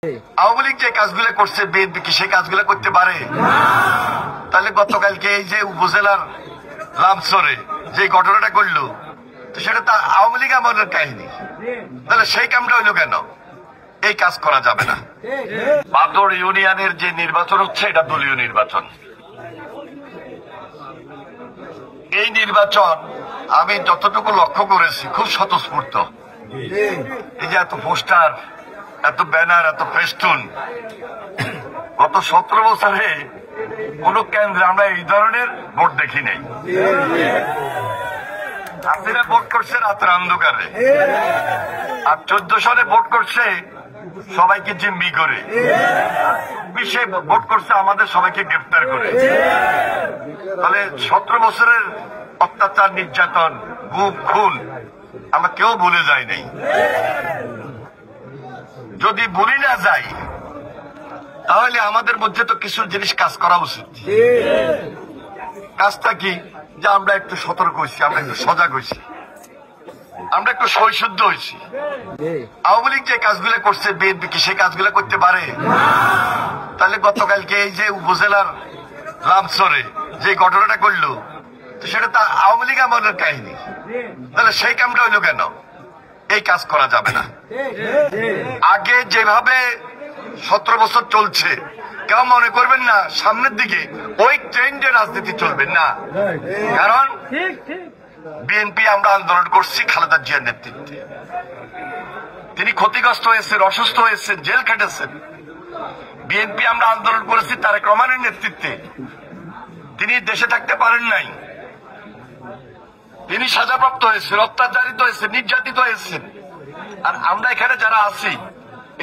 আওয়ামী লীগ যে কাজগুলো করছে বিএনপি কি সেই কাজগুলো করতে পারে? তাহলে গতকালকে এই যে উপজেলার লামসরে যে ঘটনাটা করলো, তো সেটা তো আওয়ামী লীগ আমলের কাহিনী। তাহলে সেই কামটা হইলো কেন? এই কাজ করা যাবে না। বাদর ইউনিয়নের যে নির্বাচন হচ্ছে, এটা দলীয় নির্বাচন। এই নির্বাচন আমি যতটুকু লক্ষ্য করেছি খুব স্বতঃস্ফূর্ত। এই যে এত পোস্টার, এত ব্যানার, এত ফেস্টুন, গত 17 বছরে কোন কেন্দ্রে আমরা এই ধরনের ভোট দেখি নাই। হাসিনা ভোট করছে রাতের অন্ধকারে, আর 14 সালে ভোট করছে সবাইকে জিম্মি করে, 20-এ ভোট করছে আমাদের সবাইকে গ্রেফতার করে। তাহলে 17 বছরের অত্যাচার, নির্যাতন, গুম, খুন আমরা কেউ ভুলে যাই নাই। যদি ভুলি না যাই, তাহলে আমাদের মধ্যে তো কিছু জিনিস কাজ করা উচিত। কাজটা কি? যে আমরা একটু সতর্ক হয়েছি, আমরা একটু সজাগ হয়েছি, আমরা একটু সহিশুদ্ধ হয়েছি। আওয়ামী লীগ যে কাজগুলো করছে বিএনপি কি সেই কাজগুলো করতে পারে? তাহলে গতকালকে এই যে উপজেলার লামসরে যে ঘটনাটা করলো, তো সেটা তো আওয়ামী লীগ আমলের কাহিনী। তাহলে সেই কামটা হইলো কেন? এই কাজ করা যাবে না। আগে যেভাবে 17 বছর চলছে, কেউ মনে করবেন না সামনের দিকে ওই ট্রেন্ডে রাজনীতি চলবে না। কারণ বিএনপি আমরা আন্দোলন করছি খালেদা জিয়ার নেতৃত্বে। তিনি ক্ষতিগ্রস্ত হয়েছেন, অসুস্থ হয়েছেন, জেল খেটেছেন। বিএনপি আমরা আন্দোলন করেছি তারেক রহমানের নেতৃত্বে। তিনি দেশে থাকতে পারেন নাই, তিনি সাজাপ্রাপ্ত হয়েছেন, অত্যাচারিত হয়েছেন, নির্যাতিত হয়েছেন। আর আমরা এখানে যারা আছি,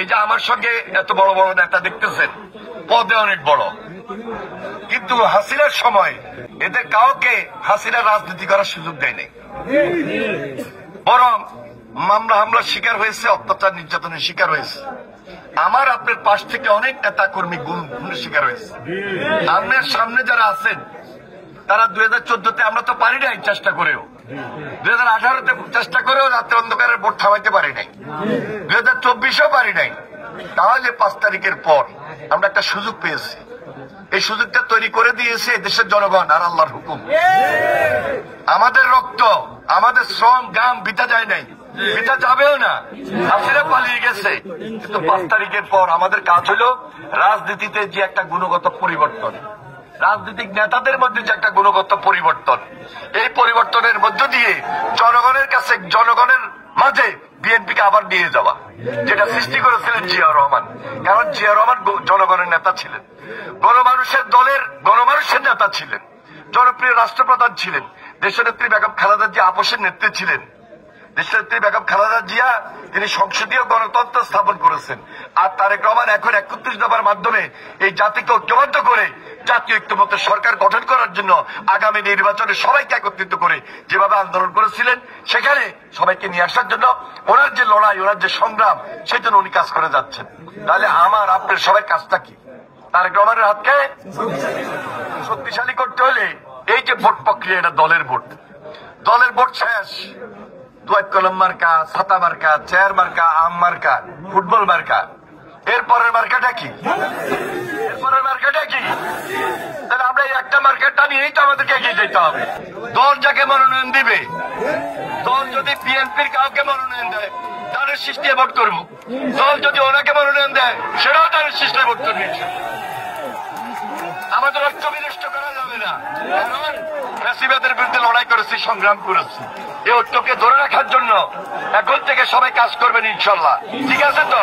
এই যে আমার সঙ্গে এত বড় বড় নেতা দেখতেছেন, পদে অনেক বড়, কিন্তু হাসিনার সময় এদের কাউকে হাসিনা রাজনীতি করার সুযোগ দেয় নাই। বরং মামলা হামলার শিকার হয়েছে, অত্যাচার নির্যাতনের শিকার হয়েছে। আমার আপনার পাশ থেকে অনেক নেতা কর্মী গুমের শিকার হয়েছে। আপনার সামনে যারা আছেন তারা 2014-তে আমরা তো পারি নাই চেষ্টা করেও, 2018-তে চেষ্টা করেও রাতে অন্ধকারের ভোট থামাইতে পারি নাই, 2024-এও পারি নাই। তাহলে 5 তারিখের পর আমরা একটা সুযোগ পেয়েছি। এই সুযোগটা তৈরি করে দিয়েছে দেশের জনগণ আর আল্লাহর হুকুম। আমাদের রক্ত, আমাদের শ্রম, ঘাম বৃথা যায় নাই, বৃথা যাবেও না। হাসিনা পালিয়ে গেছে, কিন্তু 5 তারিখের পর আমাদের কাজ হলো রাজনীতিতে যে একটা গুণগত পরিবর্তন, রাজনৈতিক নেতাদের মধ্যে যে একটা গুণগত পরিবর্তন, এই পরিবর্তনের মধ্য দিয়ে জনগণের কাছে, জনগণের মাঝে বিএনপিকে আবার নিয়ে যাওয়া, যেটা সৃষ্টি করেছিলেন জিয়া রহমান। কারণ জিয়া রহমান জনগণের নেতা ছিলেন, গণমানুষের দলের গণমানুষের নেতা ছিলেন, জনপ্রিয় রাষ্ট্রপ্রধান ছিলেন। দেশনেত্রী বেগম খালেদা জিয়া আপসের নেত্রী ছিলেন। দেশনেত্রী বেগম খালেদা জিয়া তিনি সংসদীয় গণতন্ত্র স্থাপন করেছেন। আর তারেক রহমান এখন 31 দফার মাধ্যমে এই জাতিকে ঐক্যবদ্ধ করে জাতীয় ঐক্যমত্য সরকার গঠন করার জন্য আগামী নির্বাচনে সবাইকে একত্রিত করে যেভাবে আন্দোলন করেছিলেন, সেখানে সবাইকে নিয়ে আসার জন্য ওনার যে লড়াই, ওনার যে সংগ্রাম, সেই জন্য উনি কাজ করে যাচ্ছেন। তাহলে আমার আপনার সবাই কাজটা কি? তারেক রহমানের হাতকে শক্তিশালী করতে হলে এই যে ভোট প্রক্রিয়া, এটা দলের ভোট। দলের ভোট শেষ, দোয়াত কলম মার্কা, ছাতা মার্কা, চেয়ার মার্কা, আম মার্কা, ফুটবল মার্কা। এরপরের মার্কাটা কি? এরপরের মার্কাটা কি? তাহলে আমরা এই একটা মার্কেটটা নিয়েই তো আমাদেরকে এগিয়ে যেতে হবে। দল যাকে মনোনয়ন দিবে, দল যদি বিএনপির কাউকে মনোনয়ন দেয়, তাদের সৃষ্টি ভোট করবো। দল যদি ওনাকে মনোনয়ন দেয়, সেটাও তাদের সৃষ্টি ভোট করবে। আমাদের ঐক্য বিনষ্ট করা যাবে না। কারণ ফ্যাসিবাদের বিরুদ্ধে লড়াই করেছি, সংগ্রাম করেছি। এই ঐক্যকে ধরে রাখার জন্য এখন থেকে সবাই কাজ করবেন ইনশাল্লাহ। ঠিক আছে তো?